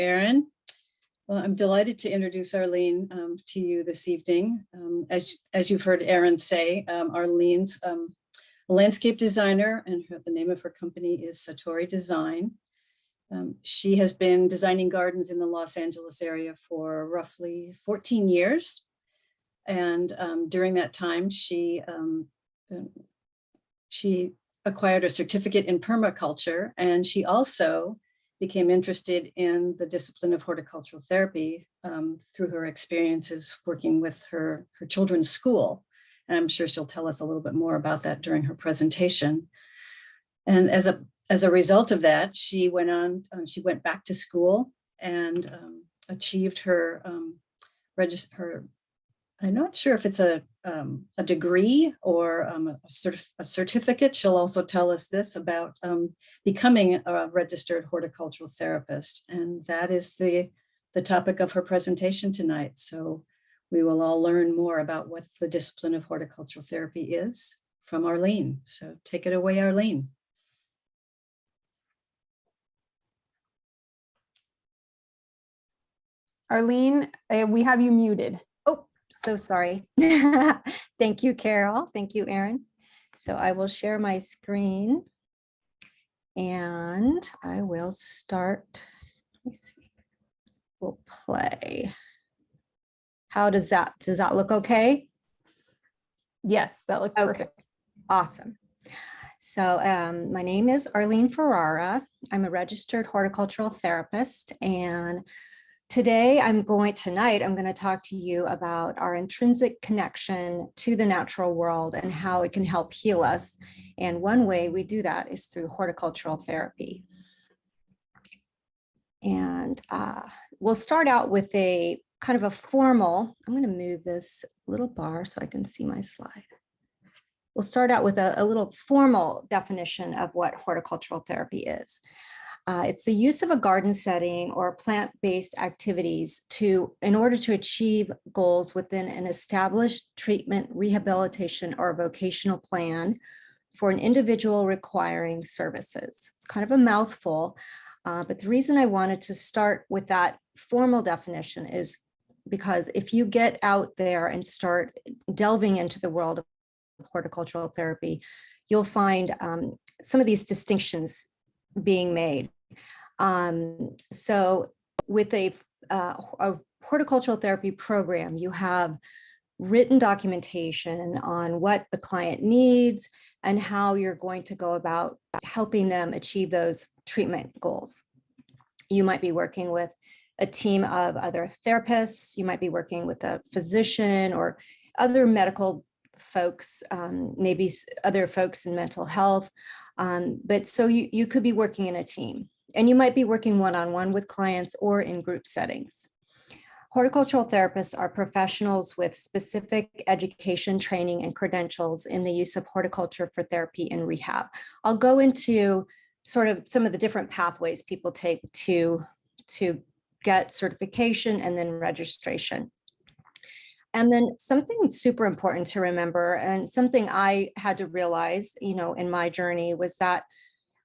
Aaron. Well, I'm delighted to introduce Arleen to you this evening. As you've heard Aaron say, Arleen's a landscape designer, and the name of her company is Satori Design. She has been designing gardens in the Los Angeles area for roughly 14 years. And during that time, she acquired a certificate in permaculture, and she also became interested in the discipline of horticultural therapy through her experiences working with her children's school. And I'm sure she'll tell us a little bit more about that during her presentation. And as a result of that, she went back to school and achieved her I'm not sure if it's a degree or a certificate. She'll also tell us this about becoming a registered horticultural therapist. And that is the topic of her presentation tonight. So we will all learn more about what the discipline of horticultural therapy is from Arleen. So take it away, Arleen. Arleen, we have you muted. So sorry. Thank you, Carol. Thank you, Aaron. So I will share my screen and I will start. Let me see. We'll play. How does that look okay? Yes, that looks perfect. Awesome. So my name is Arleen Ferrara. I'm a registered horticultural therapist, and tonight, I'm going to talk to you about our intrinsic connection to the natural world and how it can help heal us. And one way we do that is through horticultural therapy. And we'll start out with a kind of a formal, I'm going to move this little bar so I can see my slide. We'll start out with a little formal definition of what horticultural therapy is. It's the use of a garden setting or plant-based activities in order to achieve goals within an established treatment, rehabilitation, or vocational plan for an individual requiring services. It's kind of a mouthful, but the reason I wanted to start with that formal definition is because if you get out there and start delving into the world of horticultural therapy, you'll find some of these distinctions being made. So with a horticultural therapy program, you have written documentation on what the client needs and how you're going to go about helping them achieve those treatment goals. You might be working with a team of other therapists, you might be working with a physician or other medical folks, maybe other folks in mental health. But so you could be working in a team, and you might be working one-on-one with clients or in group settings. Horticultural therapists are professionals with specific education, training, and credentials in the use of horticulture for therapy and rehab. I'll go into sort of some of the different pathways people take to get certification and then registration. And then something super important to remember, and something I had to realize, in my journey, was that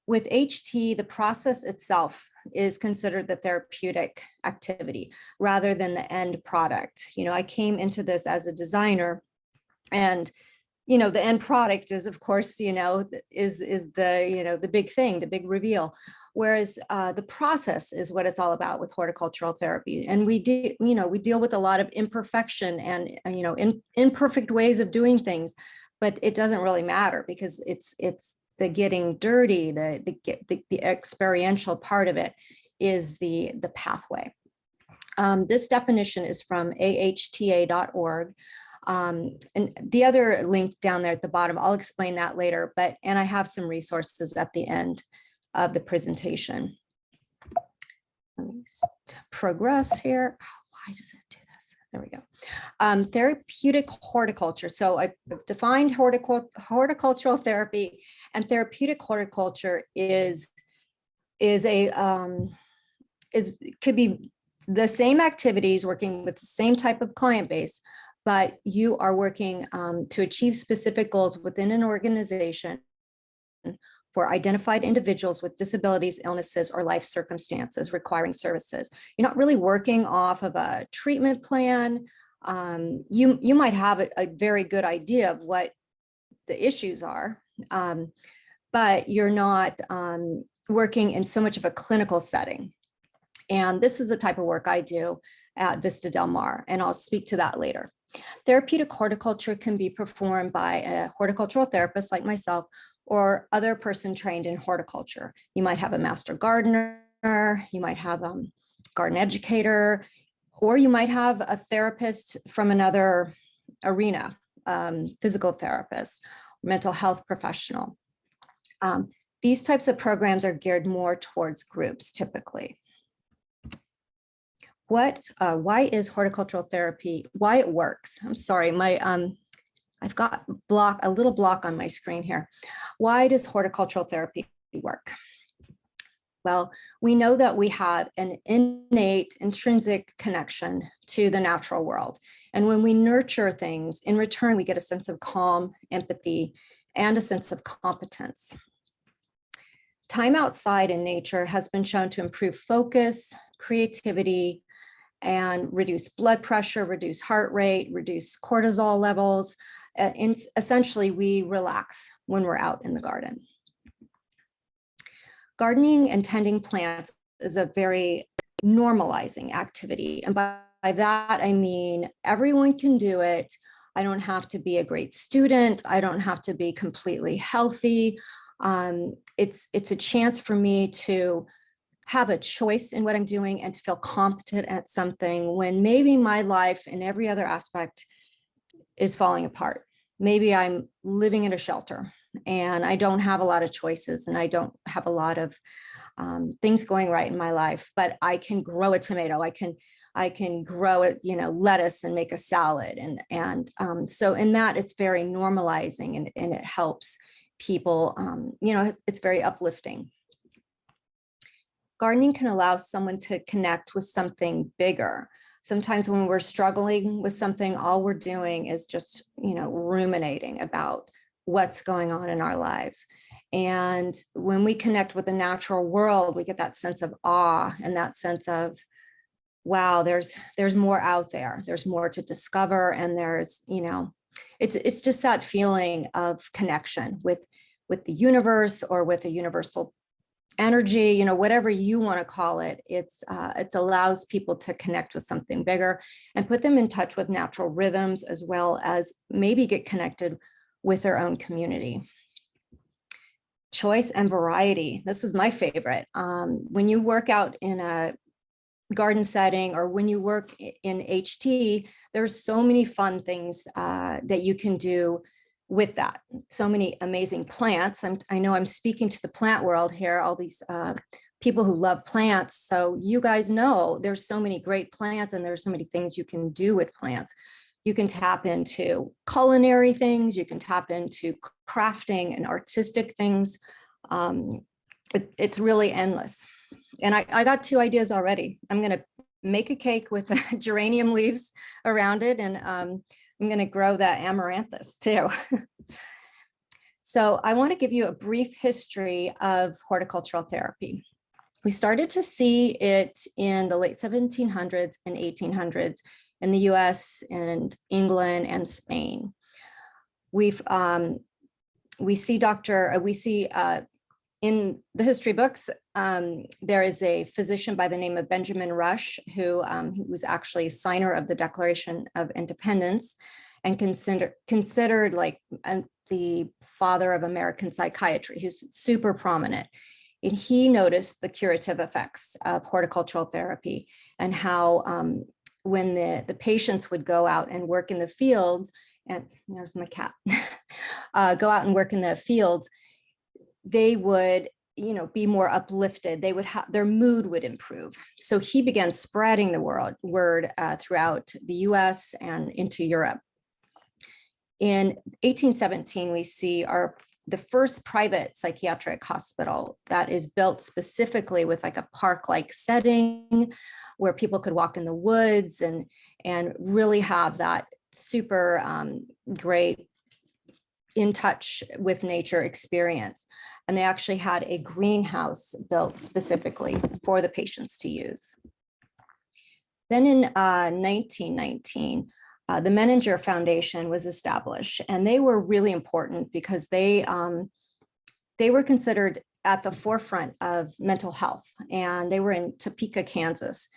with HT, the process itself is considered the therapeutic activity rather than the end product. I came into this as a designer, and the end product is, of course, is the big thing, the big reveal. Whereas the process is what it's all about with horticultural therapy. And we deal with a lot of imperfection and, imperfect ways of doing things, but it doesn't really matter because it's the getting dirty, the experiential part of it is the pathway. This definition is from ahta.org. And the other link down there at the bottom, I'll explain that later, and I have some resources at the end of the presentation. Let me progress here. Why does it do this? There we go. Therapeutic horticulture. So I defined horticultural therapy, and therapeutic horticulture could be the same activities, working with the same type of client base, but you are working to achieve specific goals within an organization for identified individuals with disabilities, illnesses, or life circumstances requiring services. You're not really working off of a treatment plan. You might have a very good idea of what the issues are, but you're not working in so much of a clinical setting. And this is the type of work I do at Vista Del Mar, and I'll speak to that later. Therapeutic horticulture can be performed by a horticultural therapist like myself or other person trained in horticulture. You might have a master gardener, you might have a garden educator, or you might have a therapist from another arena, physical therapist, mental health professional. These types of programs are geared more towards groups typically. Why is horticultural therapy, why it works? I'm sorry, I've got a little block on my screen here. Why does horticultural therapy work? Well, we know that we have an innate, intrinsic connection to the natural world. And when we nurture things, in return, we get a sense of calm, empathy, and a sense of competence. Time outside in nature has been shown to improve focus, creativity, and reduce blood pressure, reduce heart rate, reduce cortisol levels. Essentially, we relax when we're out in the garden. Gardening and tending plants is a very normalizing activity. And by that, I mean, everyone can do it. I don't have to be a great student. I don't have to be completely healthy. It's a chance for me to have a choice in what I'm doing and to feel competent at something when maybe my life and every other aspect is falling apart. Maybe I'm living in a shelter and I don't have a lot of choices and I don't have a lot of things going right in my life, but I can grow a tomato. I can grow it, lettuce and make a salad. And so in that, it's very normalizing and it helps people, it's very uplifting. Gardening can allow someone to connect with something bigger. Sometimes when we're struggling with something, all we're doing is just, ruminating about what's going on in our lives. And when we connect with the natural world, we get that sense of awe and that sense of, wow, there's more out there. There's more to discover. And there's, it's just that feeling of connection with the universe or with a universal energy, whatever you want to call it. It allows people to connect with something bigger and put them in touch with natural rhythms, as well as maybe get connected with their own community. Choice and variety. This is my favorite. When you work out in a garden setting or when you work in HT, there's so many fun things that you can do with that. So many amazing plants. I know I'm speaking to the plant world here, all these people who love plants. So you guys know there's so many great plants and there's so many things you can do with plants. You can tap into culinary things, you can tap into crafting and artistic things. It's really endless. And I got 2 ideas already. I'm gonna make a cake with geranium leaves around it, and I'm going to grow that amaranthus too. So I want to give you a brief history of horticultural therapy. We started to see it in the late 1700s and 1800s in the US and England and Spain. We see in the history books, there is a physician by the name of Benjamin Rush, who was actually a signer of the Declaration of Independence and considered like the father of American psychiatry. He's super prominent. And he noticed the curative effects of horticultural therapy and how when the patients would go out and work in the fields, and there's my cat, go out and work in the fields, they would, be more uplifted. They would have, their mood would improve. So he began spreading the word throughout the US and into Europe. In 1817, we see the first private psychiatric hospital that is built specifically with like a park-like setting where people could walk in the woods and really have that super great in touch with nature experience. and they actually had a greenhouse built specifically for the patients to use. Then in 1919, the Menninger Foundation was established, and they were really important because they were considered at the forefront of mental health, and they were in Topeka, Kansas,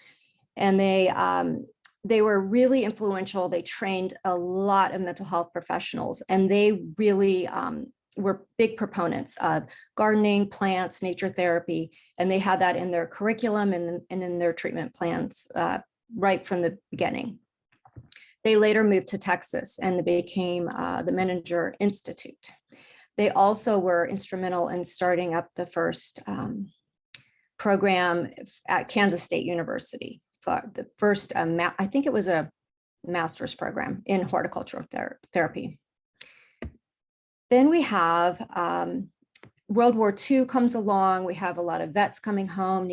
and they were really influential. They trained a lot of mental health professionals, and they really were big proponents of gardening, plants, nature therapy, and they had that in their curriculum and in their treatment plans right from the beginning. They later moved to Texas and they became the Menninger Institute. They also were instrumental in starting up the first program at Kansas State University, for the first, I think it was a master's program in horticultural therapy. Then we have World War II comes along. We have a lot of vets coming home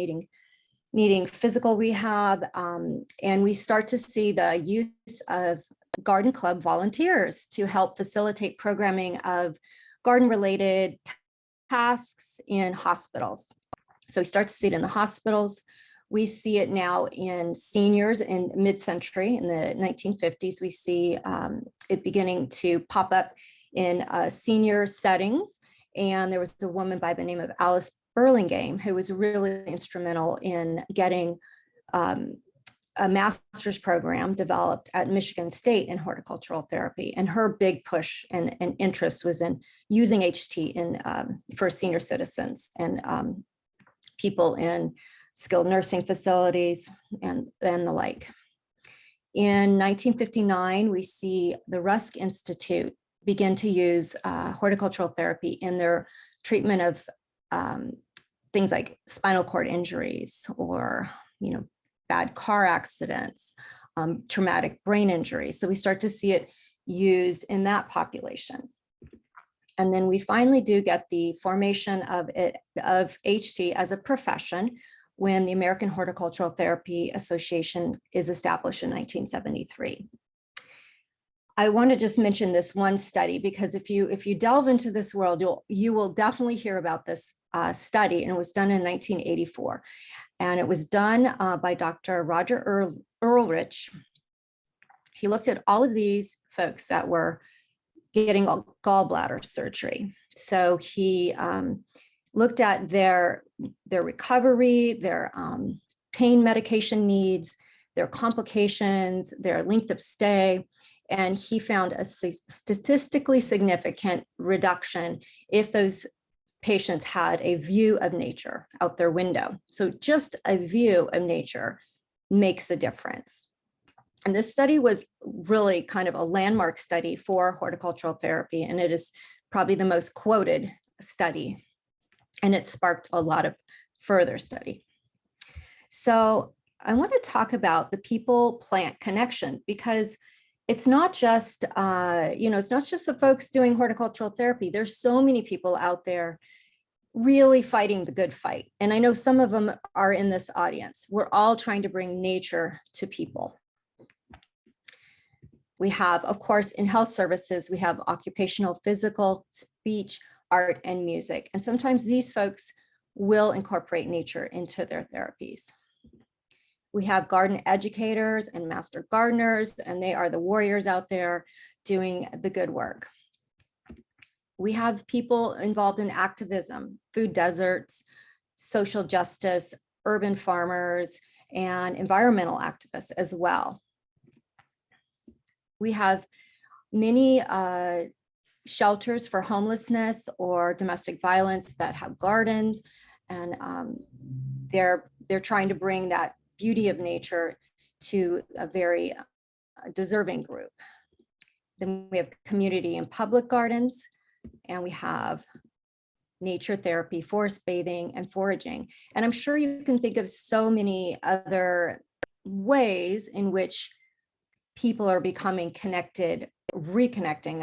needing physical rehab, and we start to see the use of garden club volunteers to help facilitate programming of garden-related tasks in hospitals. So we start to see it in the hospitals. We see it now in seniors in mid-century, in the 1950s. We see it beginning to pop up in senior settings. And there was a woman by the name of Alice Burlingame who was really instrumental in getting a master's program developed at Michigan State in horticultural therapy. And her big push and interest was in using HT for senior citizens and people in skilled nursing facilities and the like. In 1959, we see the Rusk Institute begin to use horticultural therapy in their treatment of things like spinal cord injuries or, bad car accidents, traumatic brain injuries. So we start to see it used in that population. And then we finally do get the formation of HT as a profession when the American Horticultural Therapy Association is established in 1973. I want to just mention this one study because if you delve into this world, you will definitely hear about this study, and it was done in 1984. And it was done by Dr. Roger Earlrich. He looked at all of these folks that were getting gallbladder surgery. So he looked at their recovery, their pain medication needs, their complications, their length of stay, and he found a statistically significant reduction if those patients had a view of nature out their window. So just a view of nature makes a difference. And this study was really kind of a landmark study for horticultural therapy, and it is probably the most quoted study, and it sparked a lot of further study. So I want to talk about the people-plant connection, because it's not just, it's not just the folks doing horticultural therapy. There's so many people out there really fighting the good fight. And I know some of them are in this audience. We're all trying to bring nature to people. We have, of course, in health services, we have occupational, physical, speech, art, and music. And sometimes these folks will incorporate nature into their therapies. We have garden educators and master gardeners, and they are the warriors out there doing the good work. We have people involved in activism, food deserts, social justice, urban farmers, and environmental activists as well. We have many shelters for homelessness or domestic violence that have gardens, and they're trying to bring that beauty of nature to a very deserving group. Then we have community and public gardens, and we have nature therapy, forest bathing, and foraging. And I'm sure you can think of so many other ways in which people are becoming connected, reconnected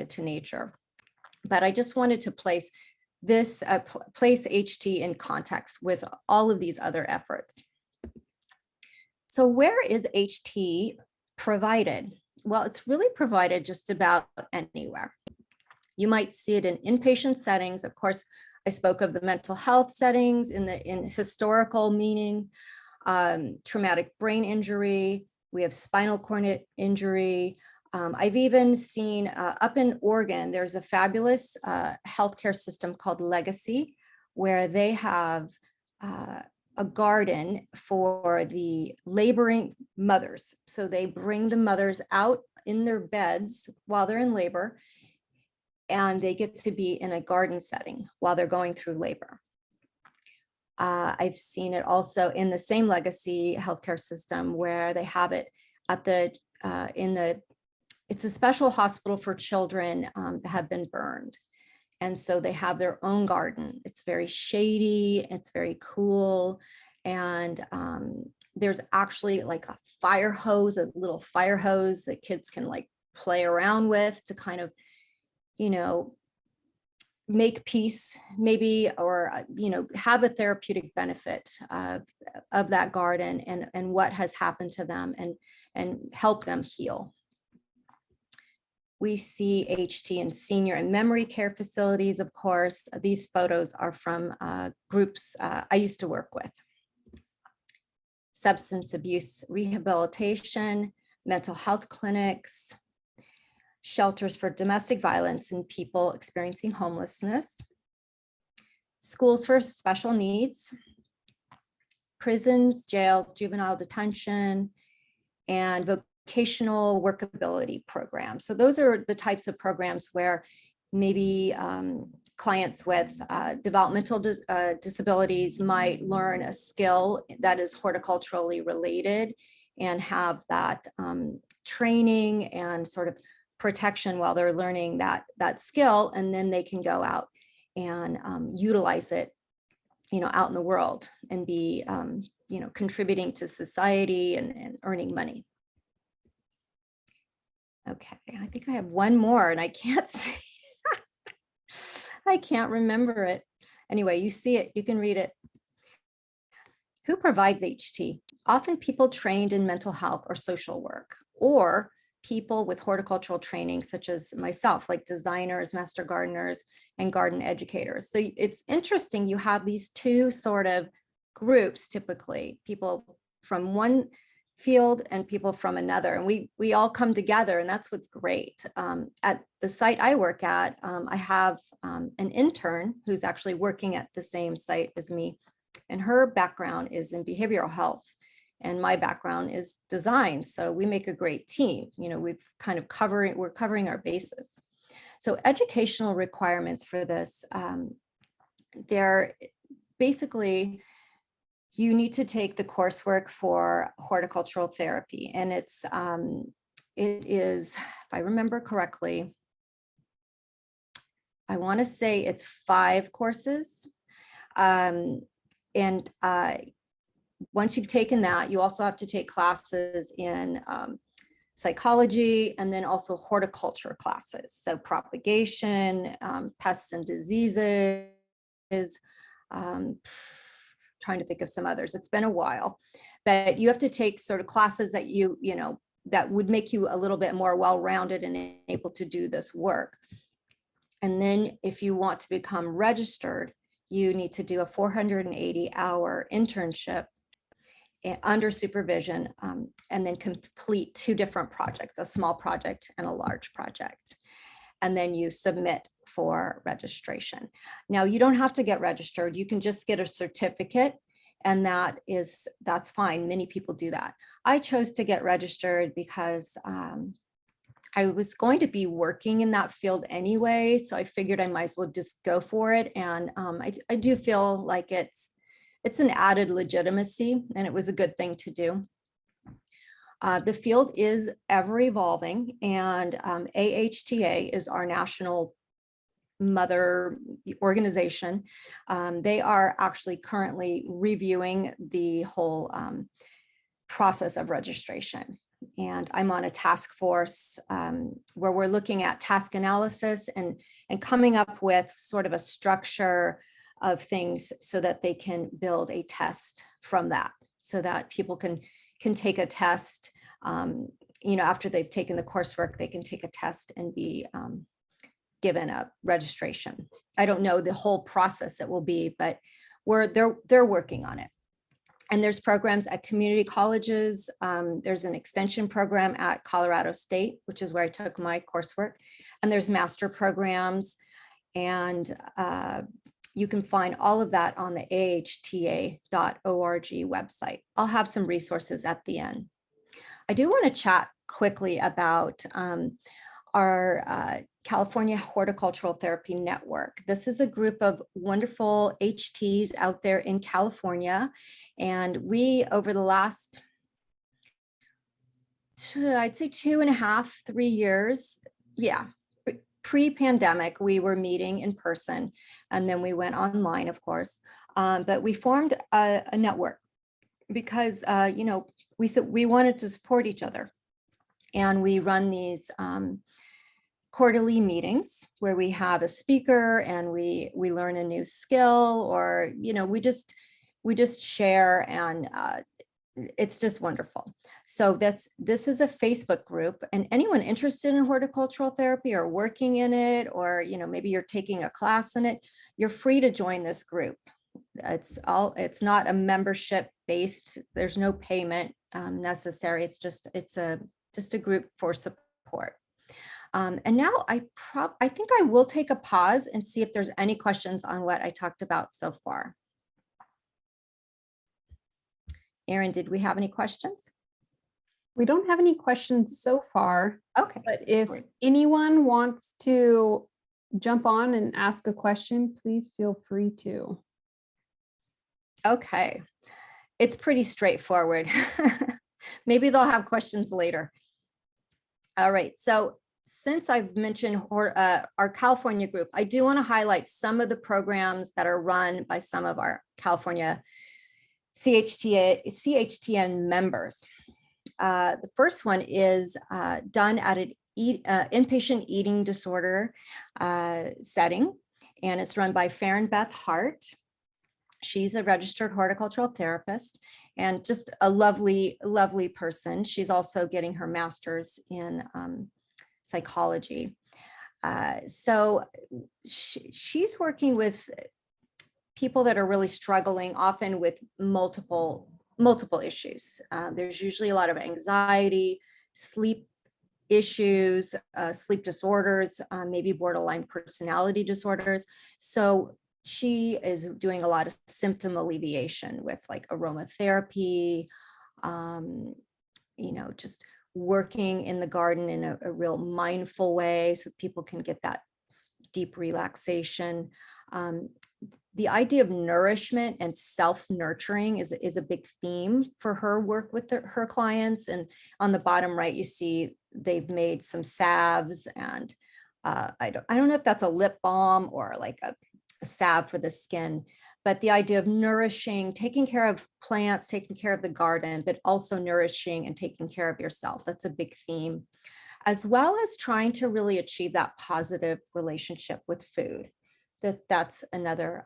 to nature. But I just wanted to place this, place HT in context with all of these other efforts. So where is HT provided? Well, it's really provided just about anywhere. You might see it in inpatient settings. Of course, I spoke of the mental health settings in historical meaning, traumatic brain injury. We have spinal cord injury. I've even seen up in Oregon, there's a fabulous healthcare system called Legacy, where they have a garden for the laboring mothers. So they bring the mothers out in their beds while they're in labor, and they get to be in a garden setting while they're going through labor. I've seen it also in the same Legacy healthcare system where they have it at it's a special hospital for children that have been burned. And so they have their own garden. It's very shady, it's very cool. And there's actually like a fire hose, a little fire hose that kids can like play around with to kind of, you know, make peace maybe, or, you know, have a therapeutic benefit of that garden and what has happened to them and help them heal. We see HT in senior and memory care facilities, of course. These photos are from groups I used to work with. Substance abuse rehabilitation, mental health clinics, shelters for domestic violence and people experiencing homelessness, schools for special needs, prisons, jails, juvenile detention, and vocational workability programs. So those are the types of programs where maybe clients with developmental disabilities might learn a skill that is horticulturally related and have that training and sort of protection while they're learning that skill, and then they can go out and utilize it, you know, out in the world and be, you know, contributing to society and earning money. Okay, I think I have one more and I can't see. I can't remember it. Anyway, you see it, you can read it. Who provides HT? Often people trained in mental health or social work, or people with horticultural training, such as myself, like designers, master gardeners, and garden educators. So it's interesting, you have these two sort of groups, typically, people from one field and people from another, and we all come together, and that's what's great. At the site I work at, I have an intern who's actually working at the same site as me, and her background is in behavioral health, and my background is design. So we make a great team. You know, we're covering our bases. So educational requirements for this, they're basically, you need to take the coursework for horticultural therapy. And it is, if I remember correctly, I want to say it's 5 courses. Once you've taken that, you also have to take classes in psychology, and then also horticulture classes. So propagation, pests and diseases, trying to think of some others. It's been a while, but you have to take sort of classes that you know, that would make you a little bit more well-rounded and able to do this work. And then if you want to become registered, you need to do a 480-hour internship under supervision, and then complete 2 different projects, a small project and a large project. And then you submit for registration. Now, you don't have to get registered. You can just get a certificate, and that's fine. Many people do that. I chose to get registered because I was going to be working in that field anyway, so I figured I might as well just go for it. And I do feel like it's an added legitimacy, and it was a good thing to do. The field is ever evolving, and AHTA is our national mother organization. They are actually currently reviewing the whole process of registration. And I'm on a task force where we're looking at task analysis and coming up with sort of a structure of things so that they can build a test from that, so that people can take a test, you know, after they've taken the coursework, they can take a test and given a registration. I don't know the whole process it will be, but they're working on it. And there's programs at community colleges. There's an extension program at Colorado State, which is where I took my coursework. And there's master programs. And you can find all of that on the ahta.org website. I'll have some resources at the end. I do want to chat quickly about our California Horticultural Therapy Network. This is a group of wonderful HTs out there in California. And we, over the last, I'd say 2.5, 3 years, pre-pandemic, we were meeting in person, and then we went online, of course. But we formed a network because, we wanted to support each other. And we run these quarterly meetings where we have a speaker and we learn a new skill, or, we just share, and it's just wonderful. So this is a Facebook group, and anyone interested in horticultural therapy or working in it, or, maybe you're taking a class in it, you're free to join this group. It's not a membership based. There's no payment necessary. It's just a group for support. And now I think I will take a pause and see if there's any questions on what I talked about so far. Erin, did we have any questions? We don't have any questions so far. Okay. But if anyone wants to jump on and ask a question, please feel free to. Okay. It's pretty straightforward. Maybe they'll have questions later. All right. So since I've mentioned our California group, I do want to highlight some of the programs that are run by some of our California CHTN members. The first one is done at an inpatient eating disorder setting, and it's run by Beth Hart. She's a registered horticultural therapist and just a lovely, lovely person. She's also getting her master's in psychology. So she's working with people that are really struggling, often with multiple issues. There's usually a lot of anxiety, sleep issues, sleep disorders, maybe borderline personality disorders. So she is doing a lot of symptom alleviation with like aromatherapy, just working in the garden in a real mindful way so people can get that deep relaxation. The idea of nourishment and self-nurturing is a big theme for her work with her clients. And on the bottom right, you see they've made some salves, and I don't know if that's a lip balm or like a salve for the skin, but the idea of nourishing, taking care of plants, taking care of the garden, but also nourishing and taking care of yourself. That's a big theme, as well as trying to really achieve that positive relationship with food. That's another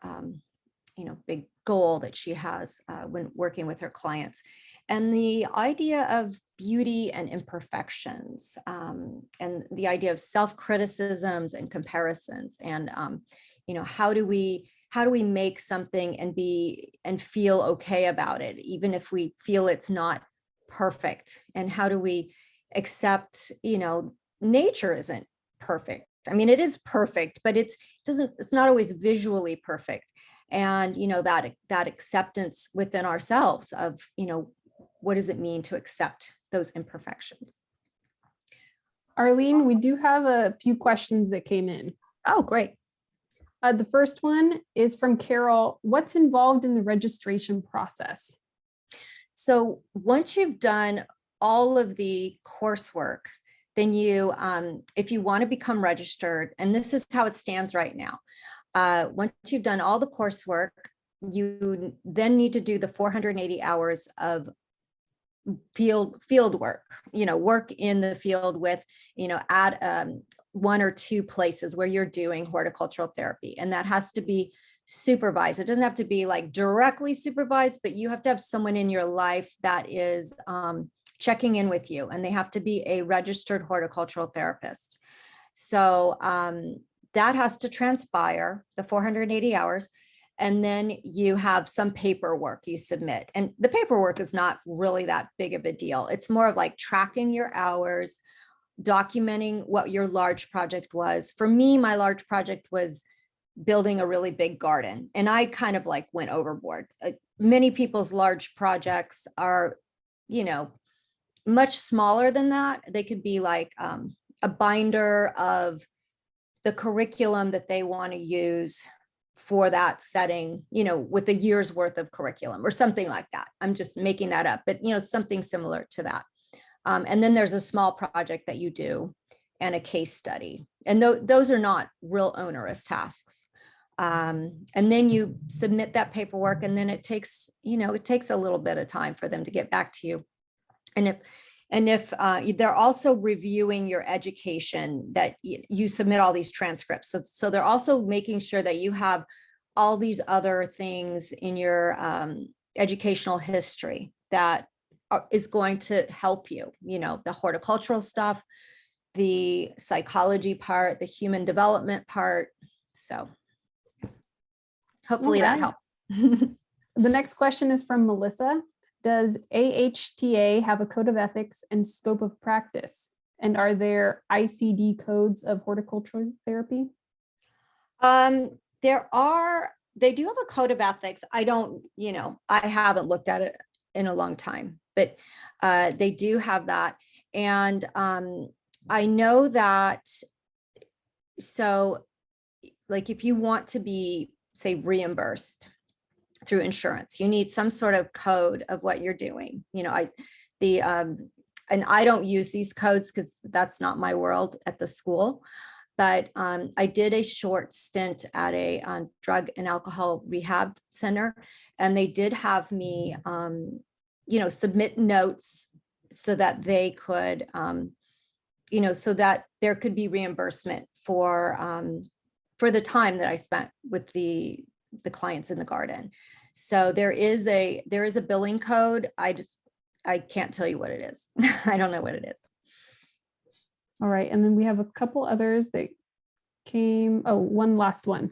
big goal that she has when working with her clients. And the idea of beauty and imperfections, and the idea of self-criticisms and comparisons, and how do we make something and feel okay about it, even if we feel it's not perfect? And how do we accept, nature isn't perfect. I mean, it is perfect, but it's not always visually perfect. And, that acceptance within ourselves of, what does it mean to accept those imperfections? Arleen, we do have a few questions that came in. Oh, great. The first one is from Carol. What's involved in the registration process? So once you've done all of the coursework, then you, if you want to become registered, and this is how it stands right now, once you've done all the coursework, you then need to do the 480 hours of field work, work in the field with, at one or two places where you're doing horticultural therapy. And that has to be supervised. It doesn't have to be like directly supervised, but you have to have someone in your life that is checking in with you, and they have to be a registered horticultural therapist. So that has to transpire, the 480 hours. And then you have some paperwork you submit. And the paperwork is not really that big of a deal. It's more of like tracking your hours, documenting what your large project was. For me, my large project was building a really big garden. And I kind of like went overboard. Many people's large projects are, you know, much smaller than that. They could be like a binder of the curriculum that they want to use for that setting, you know, with a year's worth of curriculum or something like that. I'm just making that up, but you know, something similar to that. And then there's a small project that you do and a case study. And those are not real onerous tasks. And then you submit that paperwork, and then it takes, you know, it takes a little bit of time for them to get back to you. And if they're also reviewing your education, that you submit all these transcripts. So they're also making sure that you have all these other things in your educational history that is going to help you, you know, the horticultural stuff, the psychology part, the human development part. So hopefully that helps. The next question is from Melissa. Does AHTA have a code of ethics and scope of practice? And are there ICD codes of horticultural therapy? They do have a code of ethics. I don't, you know, I haven't looked at it in a long time, but they do have that. And I know that, so like if you want to be, say, reimbursed through insurance, you need some sort of code of what you're doing. You know, and I don't use these codes because that's not my world at the school. But I did a short stint at a drug and alcohol rehab center, and they did have me, you know, submit notes so that they could, you know, so that there could be reimbursement for the time that I spent with the clients in the garden. So there is a billing code. I can't tell you what it is. I don't know what it is. All right. And then we have a couple others that came. Oh, one last one.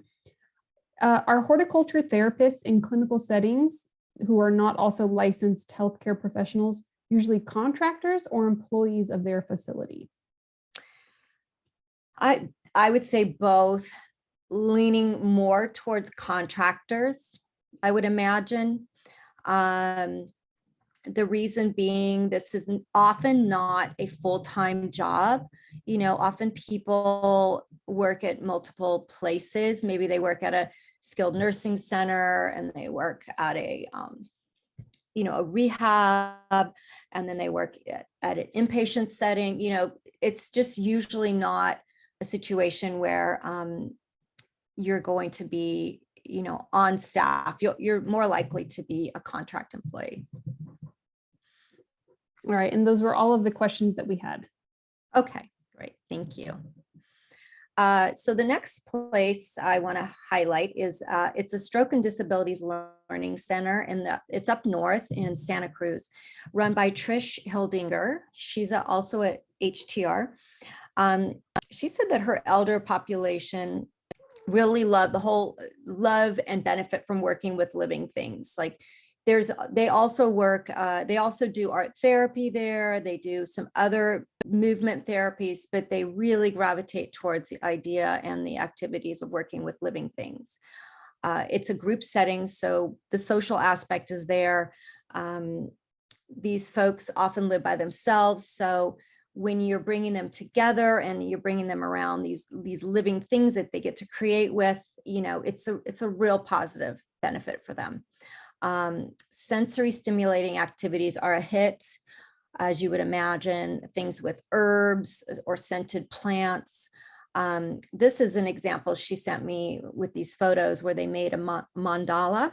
Are horticulture therapists in clinical settings who are not also licensed healthcare professionals usually contractors or employees of their facility? I would say both, leaning more towards contractors, I would imagine. The reason being, this is often not a full-time job. You know, often people work at multiple places. Maybe they work at a skilled nursing center, and they work at a, you know, a rehab, and then they work at an inpatient setting. You know, it's just usually not a situation where you're going to be, you know, on staff. You're more likely to be a contract employee. All right, and those were all of the questions that we had. Okay, great, thank you. So the next place I want to highlight is it's a Stroke and Disabilities Learning Center, it's up north in Santa Cruz, run by Trish Hildinger. She's also at HTR. She said that her elder population really love and benefit from working with living things. Like they also do art therapy there. They do some other movement therapies, but they really gravitate towards the idea and the activities of working with living things. It's a group setting, so the social aspect is there. These folks often live by themselves, so when you're bringing them together and you're bringing them around these living things that they get to create with, you know, it's a real positive benefit for them. Sensory stimulating activities are a hit, as you would imagine, things with herbs or scented plants. This is an example she sent me with these photos where they made a mandala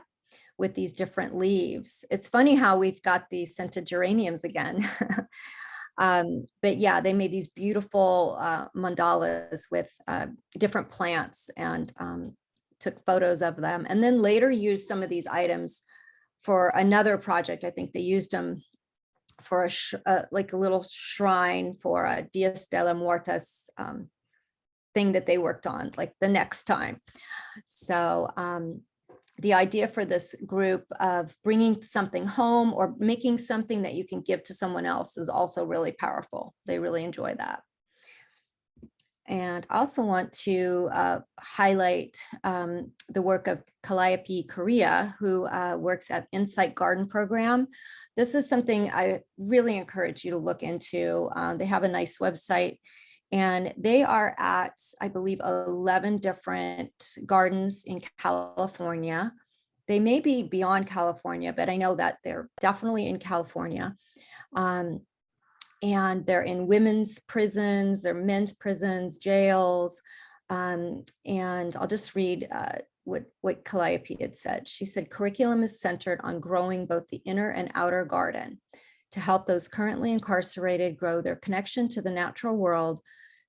with these different leaves. It's funny how we've got these scented geraniums again. But yeah, they made these beautiful mandalas with different plants, and took photos of them, and then later used some of these items for another project. I think they used them for like a little shrine for Dias de la Muertos thing that they worked on, like the next time. So the idea for this group of bringing something home or making something that you can give to someone else is also really powerful. They really enjoy that. And I also want to highlight the work of Calliope Korea, who works at Insight Garden Program. This is something I really encourage you to look into. They have a nice website, and they are at, I believe, 11 different gardens in California. They may be beyond California, but I know that they're definitely in California. And they're in women's prisons, they're men's prisons, jails. And I'll just read what Calliope had said. She said, curriculum is centered on growing both the inner and outer garden to help those currently incarcerated grow their connection to the natural world.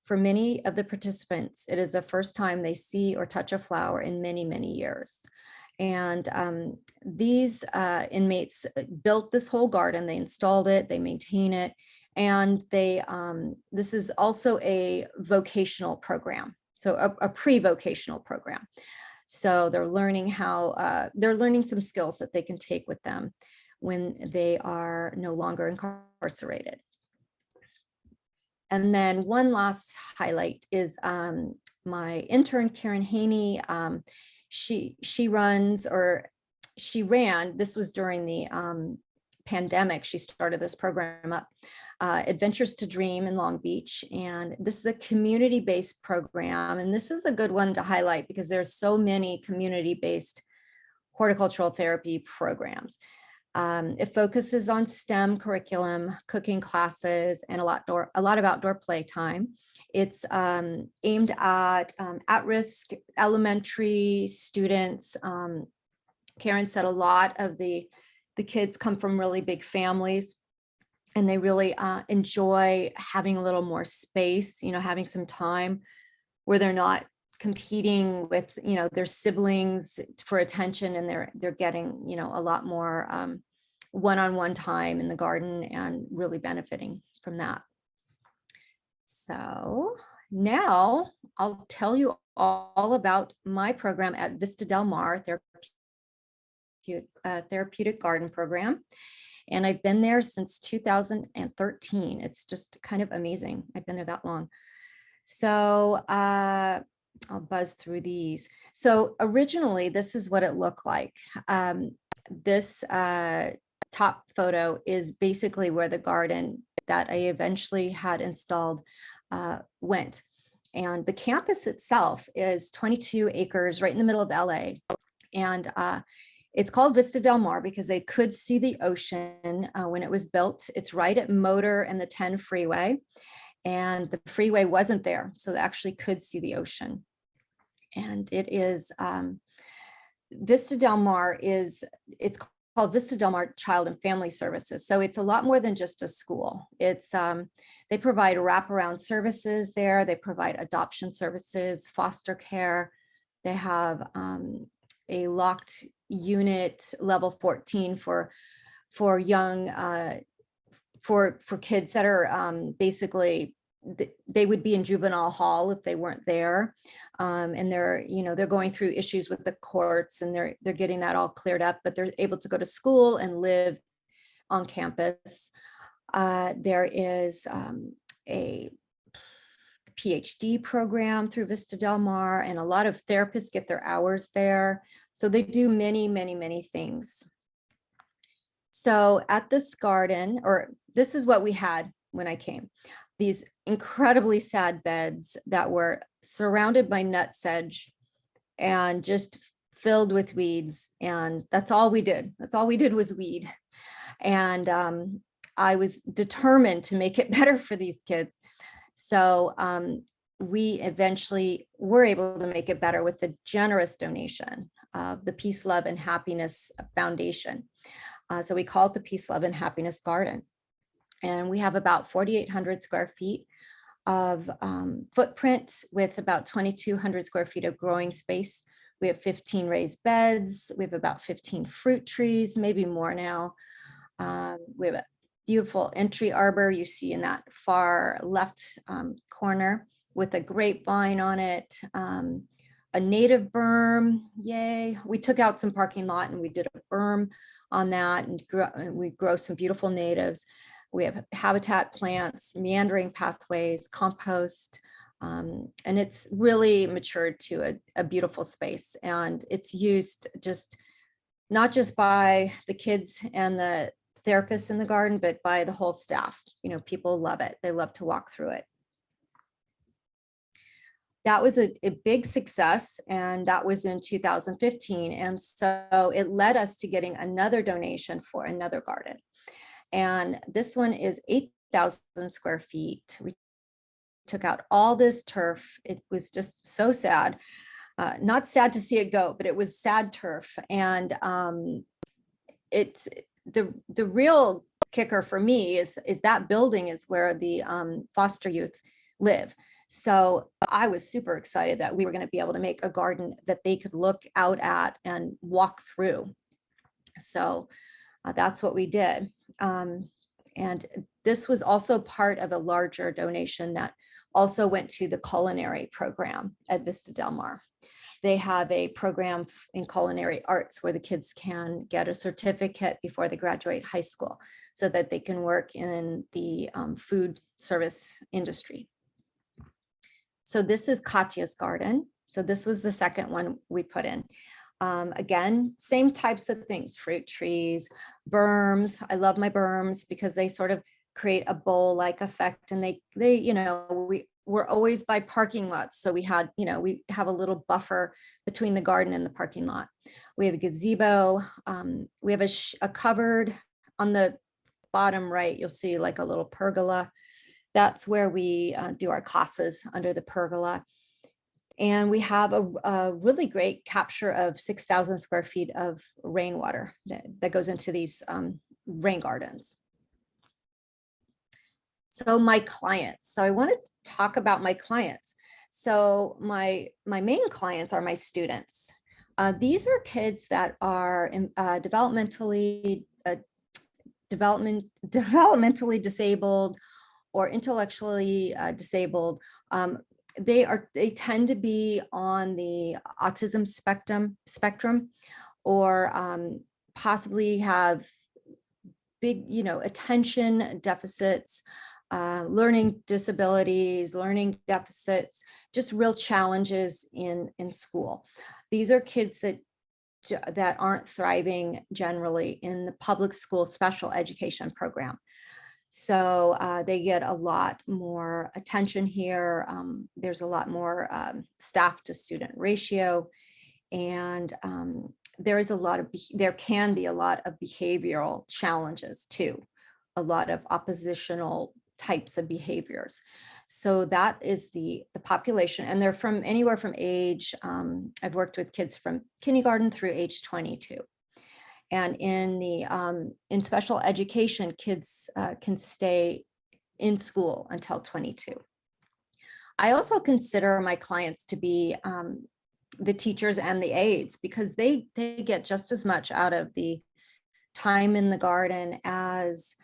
For many of the participants, it is the first time they see or touch a flower in many, many years. And these inmates built this whole garden, they installed it, they maintain it. And they, this is also a vocational program, so a pre-vocational program. So they're learning how, they're learning some skills that they can take with them when they are no longer incarcerated. And then one last highlight is my intern, Karen Haney. She runs, or she ran, this was during the pandemic, she started this program up, Adventures to Dream in Long Beach. And this is a community-based program. And this is a good one to highlight because there's so many community-based horticultural therapy programs. It focuses on STEM curriculum, cooking classes, and a lot of outdoor playtime. It's aimed at risk elementary students. Karen said a lot of the kids come from really big families, and they really enjoy having a little more space, you know, having some time where they're not competing with, you know, their siblings for attention, and they're getting, you know, a lot more one-on-one time in the garden and really benefiting from that. So now I'll tell you all about my program at Vista Del Mar Therapeutic Garden Program. And I've been there since 2013. It's just kind of amazing. I've been there that long. So I'll buzz through these. So originally, this is what it looked like. This top photo is basically where the garden that I eventually had installed went. And the campus itself is 22 acres right in the middle of LA. And it's called Vista Del Mar because they could see the ocean when it was built. It's right at Motor and the 10 freeway. And the freeway wasn't there, so they actually could see the ocean. And it is, Vista Del Mar it's called Vista Del Mar Child and Family Services. So it's a lot more than just a school. It's, they provide wraparound services there. They provide adoption services, foster care. They have a locked unit level 14 for young, for kids that are basically, they would be in juvenile hall if they weren't there. And they're, you know, they're going through issues with the courts, and they're getting that all cleared up, but they're able to go to school and live on campus. There is a PhD program through Vista Del Mar, and a lot of therapists get their hours there. So they do many, many, many things. So at this garden, or this is what we had when I came, these incredibly sad beds that were surrounded by nutsedge and just filled with weeds. And that's all we did. That's all we did was weed. And I was determined to make it better for these kids. So we eventually were able to make it better with the generous donation of the Peace, Love, and Happiness Foundation. So we call it the Peace, Love, and Happiness Garden. And we have about 4,800 square feet of footprint with about 2,200 square feet of growing space. We have 15 raised beds. We have about 15 fruit trees, maybe more now. We have a beautiful entry arbor you see in that far left corner with a grapevine on it, a native berm, yay. We took out some parking lot and we did a berm on that, and we grow some beautiful natives. We have habitat plants, meandering pathways, compost, and it's really matured to a beautiful space. And it's used not just by the kids and the therapists in the garden, but by the whole staff. You know, people love it. They love to walk through it. That was a big success, and that was in 2015. And so it led us to getting another donation for another garden. And this one is 8,000 square feet. We took out all this turf. It was just so sad. Not sad to see it go, but it was sad turf. And it's the real kicker for me is that building is where the foster youth live. So I was super excited that we were going to be able to make a garden that they could look out at and walk through. So that's what we did. And this was also part of a larger donation that also went to the culinary program at Vista Del Mar. They have a program in culinary arts where the kids can get a certificate before they graduate high school so that they can work in the food service industry. So this is Katys Garden. So this was the second one we put in. Again, same types of things, fruit trees, berms. I love my berms because they sort of create a bowl-like effect, and they you know, we're always by parking lots. So we had, you know, we have a little buffer between the garden and the parking lot. We have a gazebo. We have a cupboard on the bottom right. You'll see like a little pergola. That's where we do our classes, under the pergola. And we have a really great capture of 6,000 square feet of rainwater that goes into these rain gardens. So my clients. So I want to talk about my clients. So my main clients are my students. These are kids that are developmentally disabled or intellectually disabled. They tend to be on the autism spectrum, or possibly have big, you know, attention deficits, learning disabilities, learning deficits, just real challenges in school. These are kids that aren't thriving generally in the public school special education program. So they get a lot more attention here. There's a lot more staff to student ratio, and there can be a lot of behavioral challenges too, a lot of oppositional types of behaviors. So that is the population, and they're from anywhere from age, I've worked with kids from kindergarten through age 22. And in special education, kids can stay in school until 22. I also consider my clients to be the teachers and the aides, because they get just as much out of the time in the garden as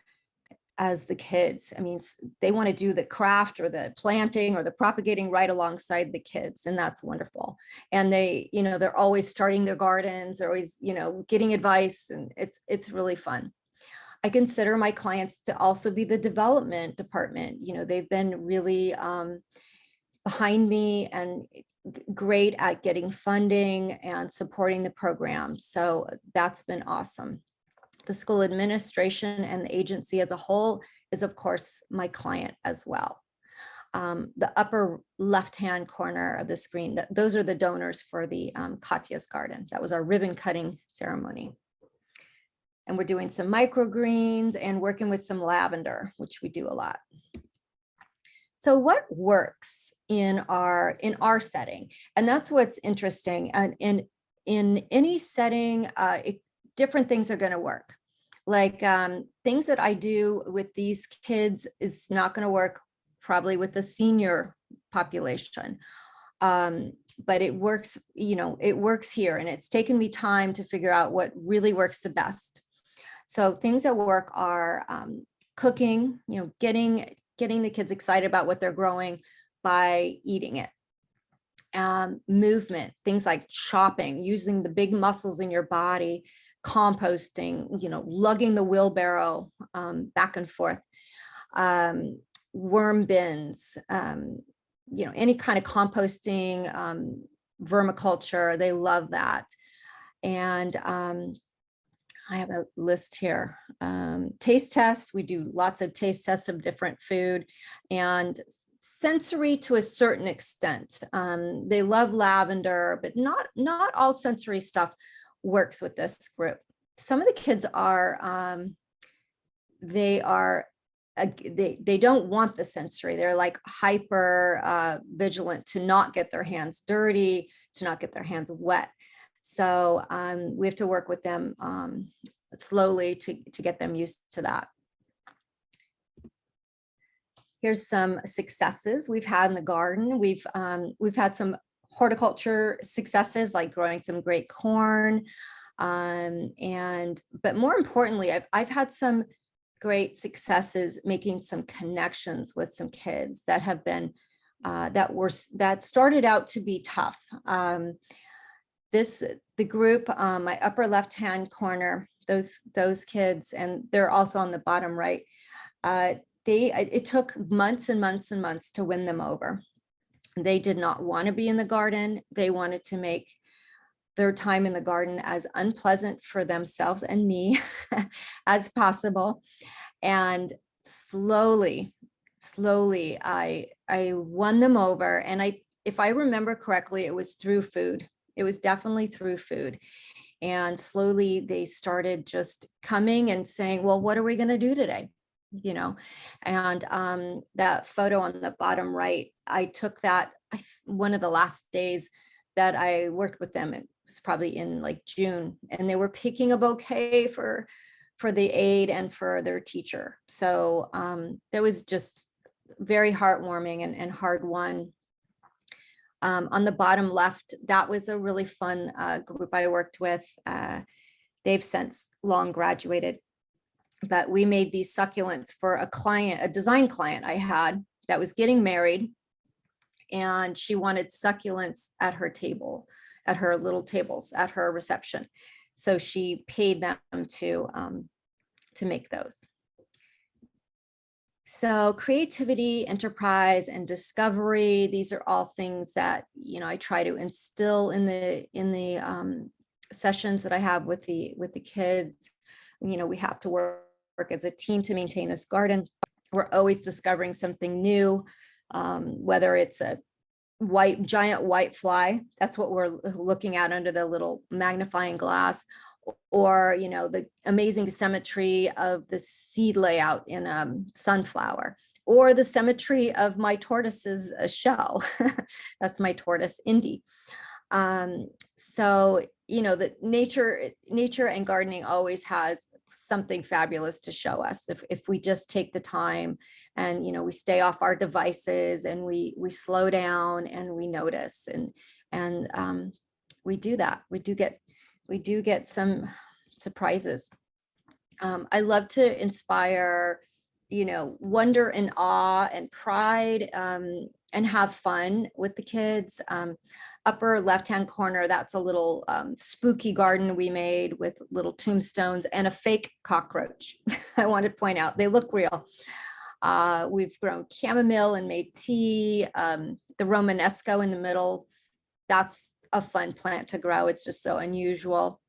the kids. I mean, they want to do the craft or the planting or the propagating right alongside the kids, and that's wonderful. And they, you know, they're always starting their gardens, they're always, you know, getting advice, and it's really fun. I consider my clients to also be the development department. You know, they've been really behind me and great at getting funding and supporting the program. So that's been awesome. The school administration and the agency as a whole is, of course, my client as well. The upper left-hand corner of the screen, those are the donors for the Katys Garden. That was our ribbon cutting ceremony. And we're doing some microgreens and working with some lavender, which we do a lot. So what works in our setting? And that's what's interesting. And in any setting, different things are going to work. Like things that I do with these kids is not going to work probably with the senior population. But it works, you know, it works here, and it's taken me time to figure out what really works the best. So things that work are cooking, you know, getting the kids excited about what they're growing, by eating it. Movement, things like chopping, using the big muscles in your body, composting, lugging the wheelbarrow back and forth, worm bins, any kind of composting, vermiculture, they love that. And I have a list here. Taste tests, we do lots of taste tests of different food, and sensory to a certain extent. They love lavender, but not all sensory stuff works with this group. Some of the kids are, they don't want the sensory. They're like hyper vigilant to not get their hands dirty, to not get their hands wet. So we have to work with them slowly to get them used to that. Here's some successes we've had in the garden. We've had some horticulture successes, like growing some great corn. But more importantly, I've had some great successes making some connections with some kids that have been, that started out to be tough. The group, my upper left-hand corner, those kids, and they're also on the bottom right, it took months and months and months to win them over. They did not want to be in the garden. They wanted to make their time in the garden as unpleasant for themselves and me as possible. And slowly, I won them over. And if I remember correctly, it was through food. It was definitely through food. And slowly they started just coming and saying, well, what are we going to do today? And that photo on the bottom right, I took that one of the last days that I worked with them. It was probably in like June, and they were picking a bouquet for the aide and for their teacher. So that was just very heartwarming and hard won. On the bottom left, that was a really fun group I worked with. They've since long graduated, but we made these succulents for a design client I had that was getting married, and she wanted succulents at her table, at her little tables, at her reception. So she paid them to make those. So creativity, enterprise, and discovery, these are all things that, I try to instill in the sessions that I have with the kids. We have to work as a team to maintain this garden. We're always discovering something new, whether it's a giant white fly, that's what we're looking at under the little magnifying glass, or the amazing symmetry of the seed layout in sunflower, or the symmetry of my tortoise's shell. That's my tortoise, Indy. So the nature and gardening always has something fabulous to show us if we just take the time and we stay off our devices and we slow down and we notice and we do that. We do get some surprises. I love to inspire wonder and awe and pride, and have fun with the kids. Upper left-hand corner, that's a little spooky garden we made with little tombstones and a fake cockroach. I want to point out, they look real. We've grown chamomile and made tea. The Romanesco in the middle, that's a fun plant to grow. It's just so unusual.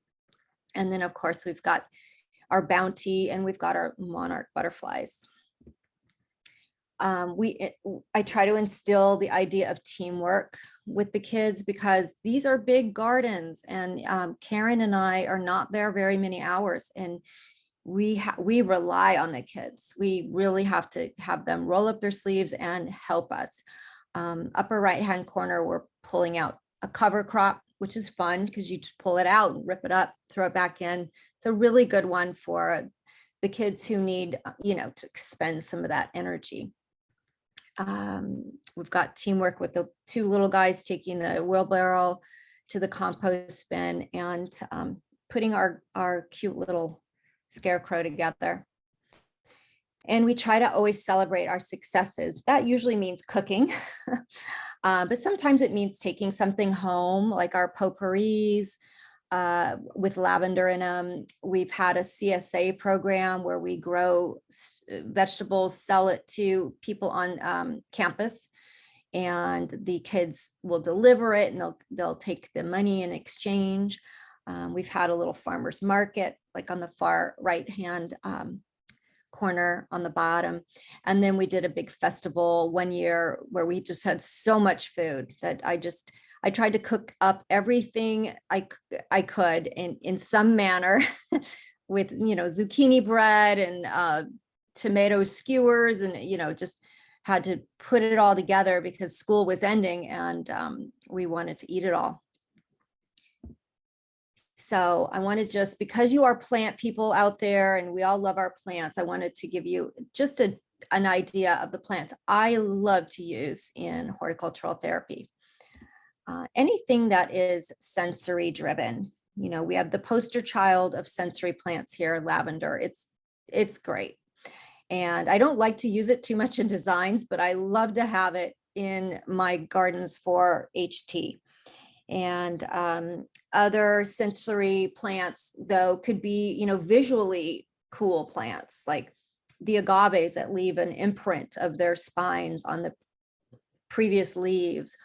And then of course we've got our bounty and we've got our monarch butterflies. I try to instill the idea of teamwork with the kids because these are big gardens, and Karen and I are not there very many hours, and we rely on the kids. We really have to have them roll up their sleeves and help us. Upper right hand corner, we're pulling out a cover crop, which is fun because you just pull it out and rip it up, throw it back in. It's a really good one for the kids who need to expend some of that energy. We've got teamwork with the two little guys taking the wheelbarrow to the compost bin and putting our cute little scarecrow together. And we try to always celebrate our successes. That usually means cooking, but sometimes it means taking something home, like our potpourris with lavender in them. We've had a CSA program where we grow vegetables, sell it to people on campus, and the kids will deliver it and they'll take the money in exchange. We've had a little farmer's market, like on the far right-hand corner on the bottom. And then we did a big festival one year where we just had so much food that I tried to cook up everything I could in some manner with, zucchini bread and tomato skewers, and, just had to put it all together because school was ending and we wanted to eat it all. So I want to just, because you are plant people out there and we all love our plants, I wanted to give you just an idea of the plants I love to use in horticultural therapy. Anything that is sensory driven. We have the poster child of sensory plants here, lavender. It's great. And I don't like to use it too much in designs, but I love to have it in my gardens for HT. And other sensory plants, though, could be, visually cool plants, like the agaves that leave an imprint of their spines on the previous leaves,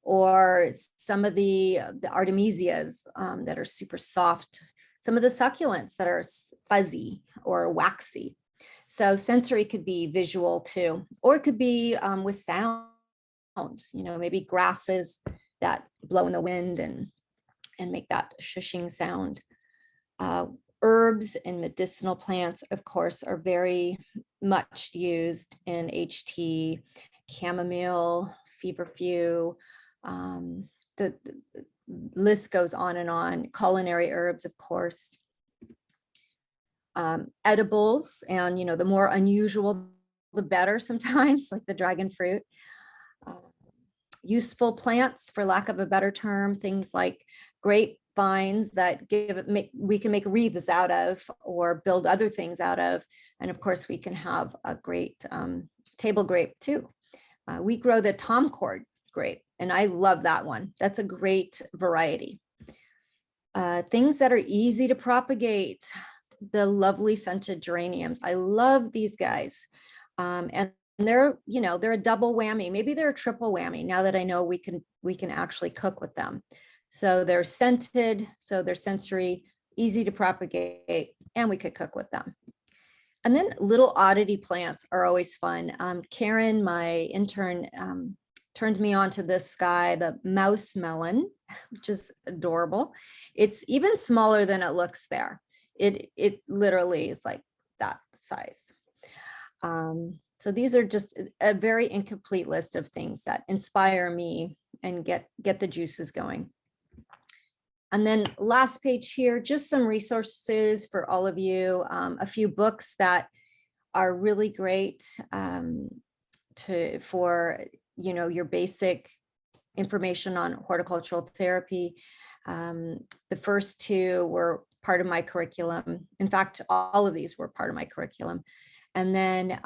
or some of the artemisias that are super soft, some of the succulents that are fuzzy or waxy. So sensory could be visual too, or it could be with sounds, maybe grasses that blow in the wind and make that shushing sound. Herbs and medicinal plants, of course, are very much used in HT. Chamomile, feverfew, the list goes on and on. Culinary herbs, of course. Edibles, and the more unusual, the better sometimes, like the dragon fruit. Useful plants, for lack of a better term, things like grapevines that we can make wreaths out of or build other things out of. And of course, we can have a great table grape too. We grow the Tom Cord grape, and I love that one. That's a great variety. Things that are easy to propagate, the lovely scented geraniums. I love these guys. And they're a double whammy. Maybe they're a triple whammy now that I know we can actually cook with them. So they're scented, so they're sensory, easy to propagate, and we could cook with them. And then little oddity plants are always fun. Karen, my intern, turned me on to this guy, the mouse melon, which is adorable. It's even smaller than it looks there. It literally is like that size. So these are just a very incomplete list of things that inspire me and get the juices going. And then last page here, just some resources for all of you. A few books that are really great for your basic information on horticultural therapy. The first two were part of my curriculum. In fact, all of these were part of my curriculum. And then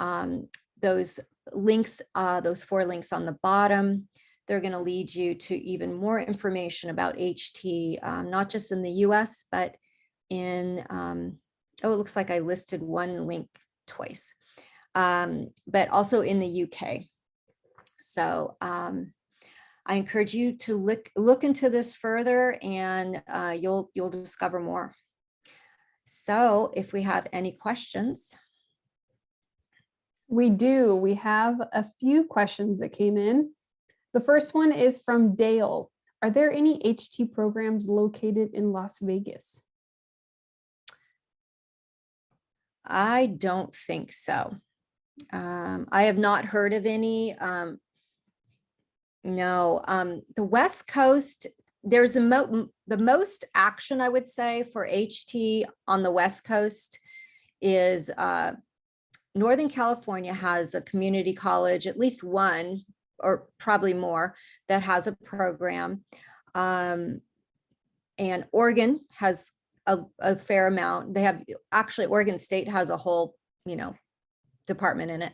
those links, those 4 links on the bottom, they're going to lead you to even more information about HT, not just in the US, but in, it looks like I listed one link twice, but also in the UK. So I encourage you to look into this further, and you'll discover more. So if we have any questions. We do. We have a few questions that came in. The first one is from Dale. Are there any HT programs located in Las Vegas? I don't think so. I have not heard of any. No, the West Coast, there's the most action, I would say, for HT on the West Coast is Northern California has a community college, at least one, or probably more, that has a program. And Oregon has a fair amount. They have, actually, Oregon State has a whole, department in it.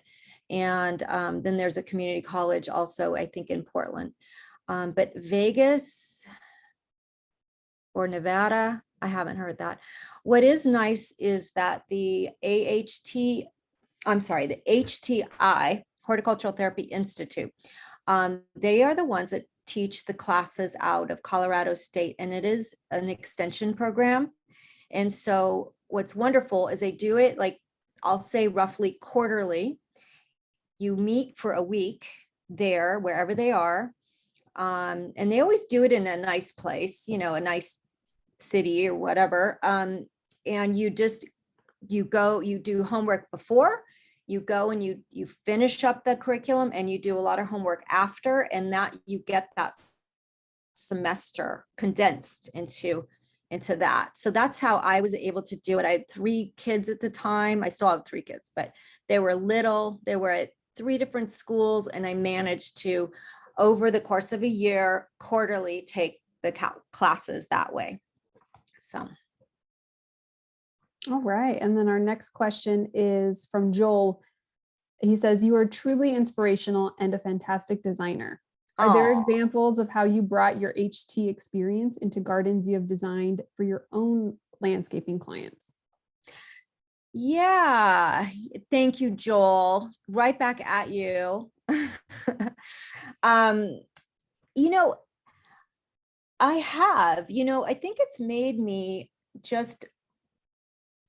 And then there's a community college also, I think, in Portland. But Vegas or Nevada, I haven't heard that. What is nice is that the HTI, Horticultural Therapy Institute, they are the ones that teach the classes out of Colorado State, and it is an extension program. And so what's wonderful is they do it, like, I'll say roughly quarterly. You meet for a week there, wherever they are. And they always do it in a nice place, you know, a nice city or whatever. And you go, you do homework before, you go and you finish up the curriculum, and you do a lot of homework after, and that you get that semester condensed into that. So that's how I was able to do it. I had 3 kids at the time. I still have 3 kids, but they were little. They were at 3 different schools, and I managed to, over the course of a year, quarterly take the classes that way. So. All right. And then our next question is from Joel. He says, "You are truly inspirational and a fantastic designer. Are there examples of how you brought your HT experience into gardens you have designed for your own landscaping clients?" Yeah, thank you, Joel. Right back at you. You know, I have, I think it's made me just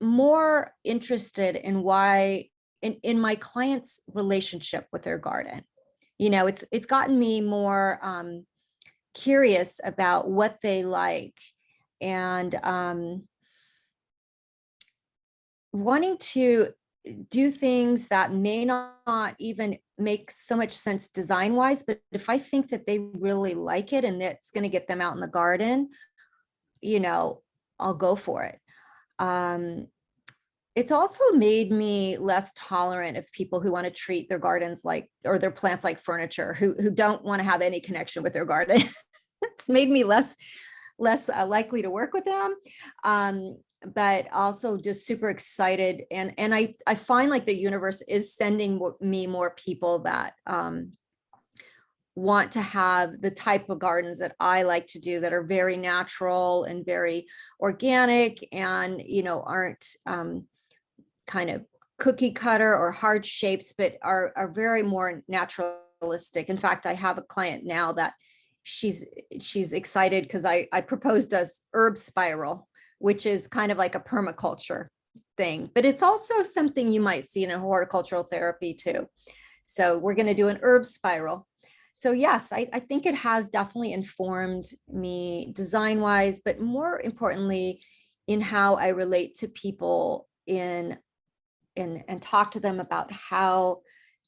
more interested in why in my clients' relationship with their garden. It's gotten me more curious about what they like, and wanting to do things that may not even make so much sense design wise, but if I think that they really like it and that's going to get them out in the garden, I'll go for it. It's also made me less tolerant of people who want to treat their gardens or their plants like furniture, who don't want to have any connection with their garden. It's made me less likely to work with them. But also just super excited. And I find like the universe is sending me more people that want to have the type of gardens that I like to do, that are very natural and very organic, and, aren't kind of cookie cutter or hard shapes, but are very more naturalistic. In fact, I have a client now that she's excited because I proposed a herb spiral, which is kind of like a permaculture thing, but it's also something you might see in a horticultural therapy too. So we're going to do an herb spiral. So yes, I think it has definitely informed me design wise, but more importantly in how I relate to people and talk to them about how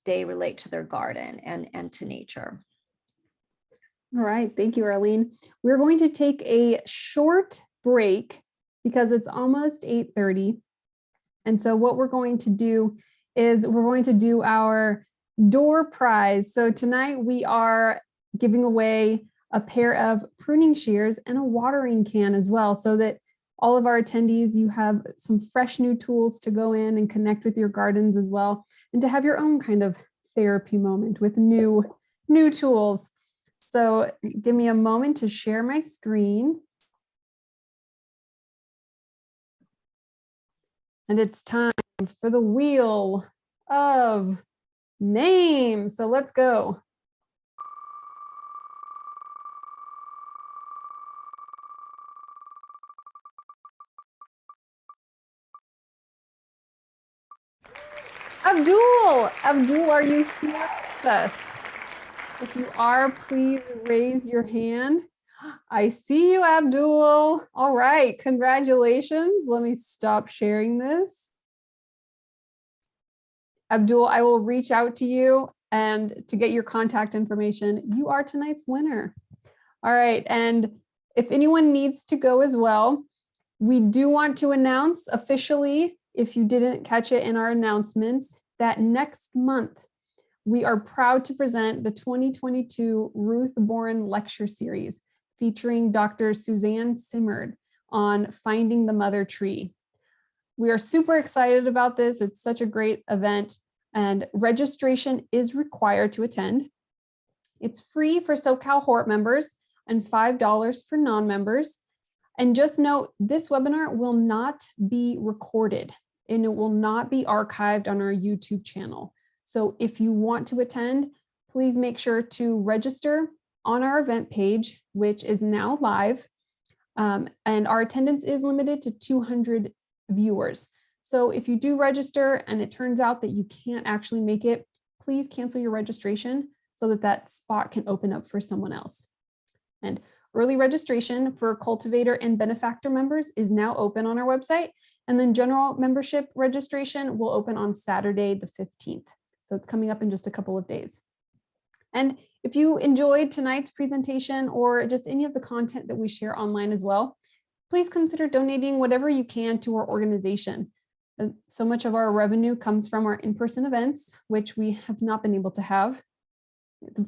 they relate to their garden and to nature. All right. Thank you, Arleen. We're going to take a short break because it's almost 8:30. And so what we're going to do is we're going to do our door prize. So tonight we are giving away a pair of pruning shears and a watering can as well, so that all of our attendees, you have some fresh new tools to go in and connect with your gardens as well, and to have your own kind of therapy moment with new tools. So give me a moment to share my screen. And it's time for the wheel of name. So let's go. Abdul, are you here with us? If you are, please raise your hand. I see you, Abdul. All right, congratulations. Let me stop sharing this. Abdul, I will reach out to you and to get your contact information. You are tonight's winner. All right, and if anyone needs to go as well, we do want to announce officially, if you didn't catch it in our announcements, that next month we are proud to present the 2022 Ruthbourne Lecture Series featuring Dr. Suzanne Simmerd on finding the mother tree. We are super excited about this. It's such a great event. and registration is required to attend. It's free for SoCal Hort members and $5 for non-members. And just note, this webinar will not be recorded and it will not be archived on our YouTube channel. So if you want to attend, please make sure to register on our event page, which is now live. And our attendance is limited to 200 viewers. So if you do register and it turns out that you can't actually make it, please cancel your registration so that that spot can open up for someone else. And early registration for cultivator and benefactor members is now open on our website. And then general membership registration will open on Saturday, the 15th. So it's coming up in just a couple of days. And if you enjoyed tonight's presentation or just any of the content that we share online as well, please consider donating whatever you can to our organization. So much of our revenue comes from our in-person events, which we have not been able to have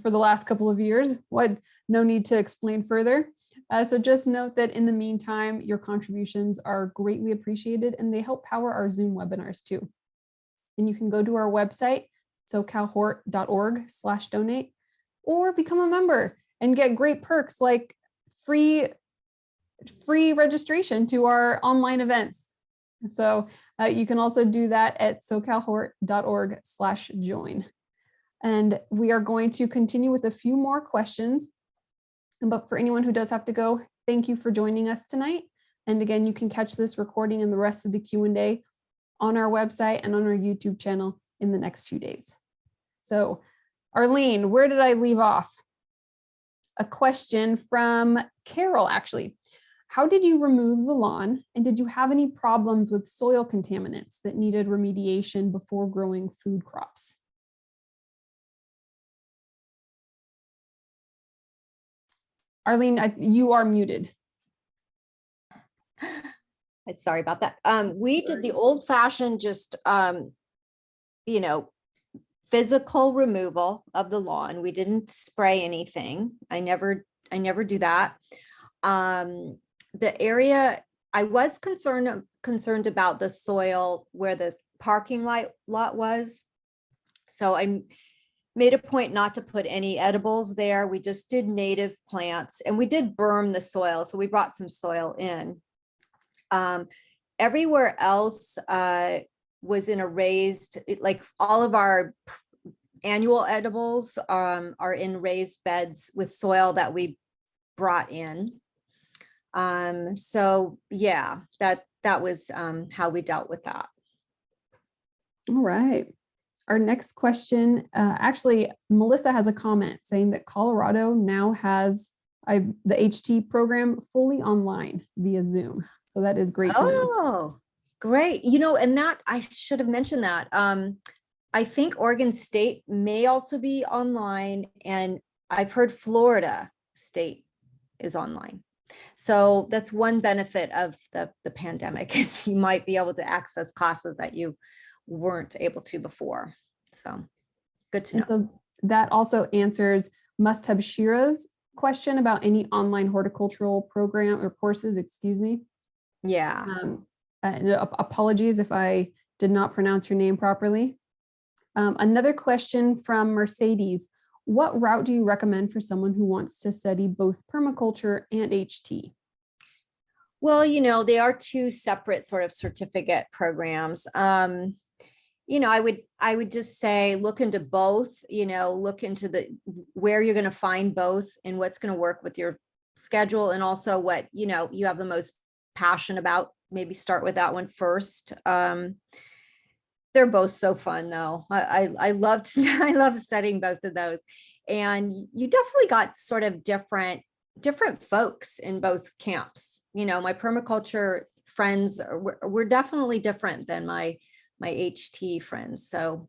for the last couple of years. No need to explain further. So just note that in the meantime, your contributions are greatly appreciated and they help power our Zoom webinars too. And you can go to our website, socalhort.org/donate, or become a member and get great perks like free registration to our online events. So you can also do that at socalhort.org/join. And we are going to continue with a few more questions. But for anyone who does have to go, thank you for joining us tonight. And again, you can catch this recording and the rest of the Q&A on our website and on our YouTube channel in the next few days. So Arleen, where did I leave off? A question from Carol, actually. How did you remove the lawn? And did you have any problems with soil contaminants that needed remediation before growing food crops? Arleen, you are muted. Sorry about that. We did the old-fashioned, just physical removal of the lawn. We didn't spray anything. I never do that. The area I was concerned about the soil where the parking lot was. So I made a point not to put any edibles there. We just did native plants and we did berm the soil. So we brought some soil in. Everywhere else was in a raised, like all of our annual edibles are in raised beds with soil that we brought in. So yeah, that was how we dealt with that. All right. Our next question, actually, Melissa has a comment saying that Colorado now has the HT program fully online via Zoom. So that is great to know. Oh, great. And that I should have mentioned that. I think Oregon State may also be online, and I've heard Florida State is online. So that's one benefit of the pandemic is you might be able to access classes that you weren't able to before. So good to know. So that also answers Mustab Shira's question about any online horticultural program or courses, excuse me. Yeah. Apologies if I did not pronounce your name properly. Another question from Mercedes. What route do you recommend for someone who wants to study both permaculture and HT? Well, they are two separate sort of certificate programs. I would just say look into both, look into where you're going to find both and what's going to work with your schedule, and also what, you have the most passion about. Maybe start with that one first. They're both so fun though. I loved studying both of those. And you definitely got sort of different folks in both camps. My permaculture friends were definitely different than my HT friends. So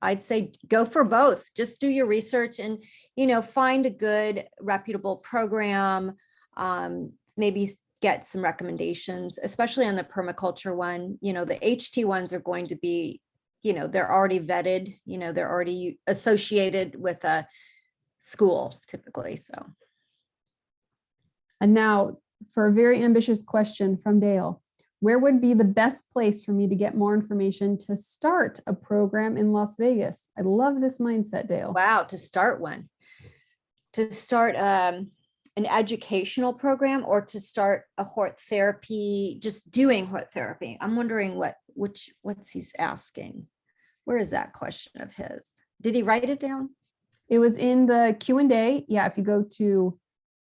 I'd say go for both. Just do your research and, find a good reputable program. Maybe get some recommendations, especially on the permaculture one. The HT ones are going to be, they're already vetted, they're already associated with a school typically. So. And now for a very ambitious question from Dale, where would be the best place for me to get more information to start a program in Las Vegas? I love this mindset, Dale. Wow, to start one. To start an educational program, or to start a Hort therapy, just doing Hort therapy. I'm wondering what's he's asking. Where is that question of his? Did he write it down? It was in the Q&A. Yeah, if you go to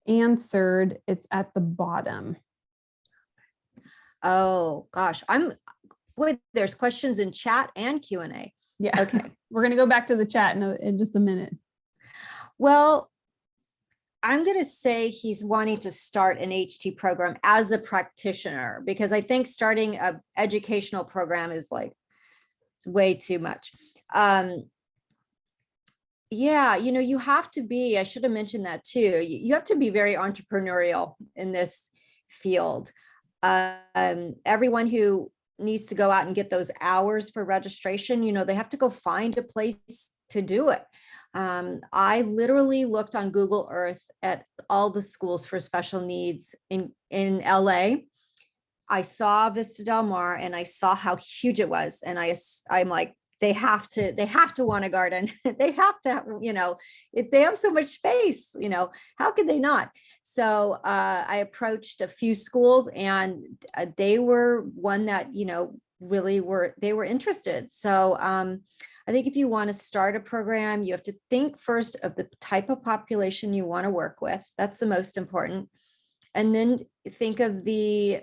answered, it's at the bottom. Oh gosh, there's questions in chat and Q&A. Yeah. Okay. We're going to go back to the chat in just a minute. Well, I'm going to say he's wanting to start an HT program as a practitioner, because I think starting an educational program is like, it's way too much. Yeah, you have to be, I should have mentioned that too. You have to be very entrepreneurial in this field. Everyone who needs to go out and get those hours for registration, they have to go find a place to do it. I literally looked on Google Earth at all the schools for special needs in LA. I saw Vista Del Mar and I saw how huge it was. And I'm like, they have to want a garden. They have to, if they have so much space, how could they not? So I approached a few schools, and they were one that, really they were interested. So I think if you want to start a program, you have to think first of the type of population you want to work with. That's the most important. And then think of the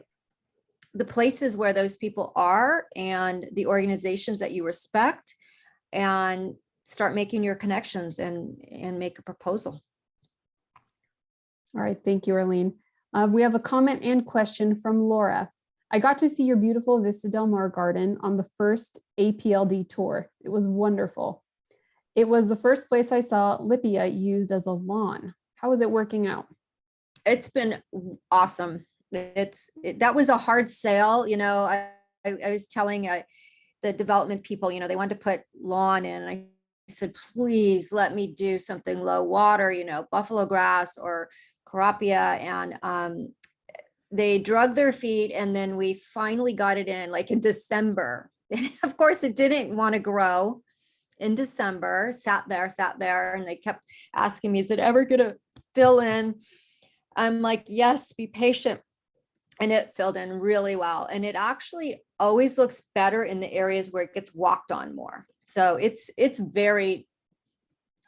places where those people are and the organizations that you respect, and start making your connections and make a proposal. All right. Thank you, Arleen. We have a comment and question from Laura. I got to see your beautiful Vista Del Mar garden on the first APLD tour. It was wonderful. It was the first place I saw Lipia used as a lawn. How is it working out? It's been awesome. That was a hard sale. I was telling the development people, they wanted to put lawn in, and I said, please let me do something low water, buffalo grass or carapia. And they drug their feet, and then we finally got it in like in December. And of course it didn't want to grow in December, sat there, and they kept asking me, is it ever gonna fill in? I'm like, yes, be patient. And it filled in really well. And it actually always looks better in the areas where it gets walked on more. So it's very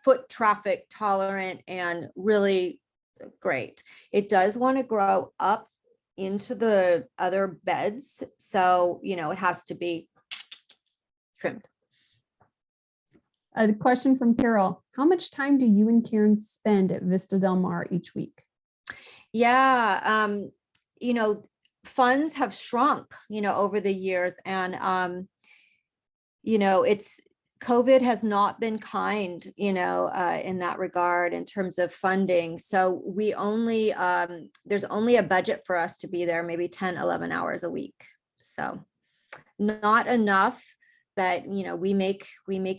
foot traffic tolerant and really great. It does want to grow up into the other beds. So, it has to be trimmed. A question from Carol. How much time do you and Karen spend at Vista Del Mar each week? Yeah. Funds have shrunk, over the years, and, COVID has not been kind, in that regard in terms of funding. So we only, there's only a budget for us to be there, maybe 10, 11 hours a week. So not enough, but, we make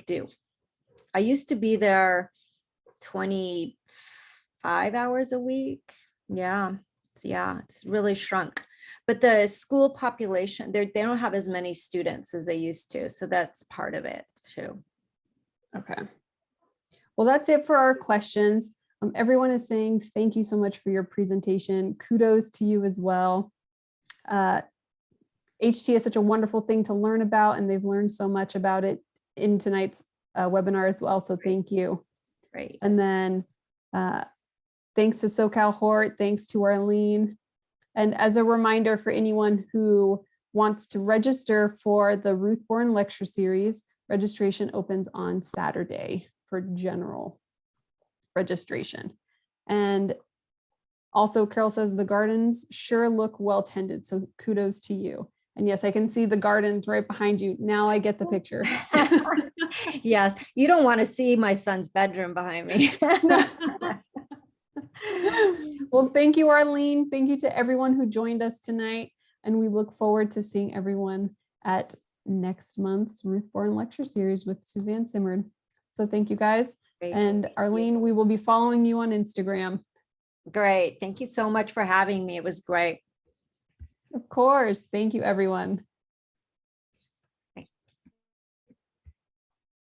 do. I used to be there 25 hours a week. Yeah. It's really shrunk. But the school population, they don't have as many students as they used to. So that's part of it too. Okay. Well, that's it for our questions. Everyone is saying thank you so much for your presentation. Kudos to you as well. HT is such a wonderful thing to learn about, and they've learned so much about it in tonight's webinar as well. So thank you. Great. And then thanks to SoCal Hort, thanks to Arleen. And as a reminder for anyone who wants to register for the Ruthbourne lecture series, registration opens on Saturday for general registration. And also Carol says the gardens sure look well tended. So kudos to you. And yes, I can see the gardens right behind you. Now I get the picture. Yes, you don't want to see my son's bedroom behind me. Well, thank you, Arleen. Thank you to everyone who joined us tonight. And we look forward to seeing everyone at next month's Ruthbourne lecture series with Suzanne Simard. So thank you guys. Great. And Arleen, we will be following you on Instagram. Great. Thank you so much for having me. It was great. Of course. Thank you, everyone.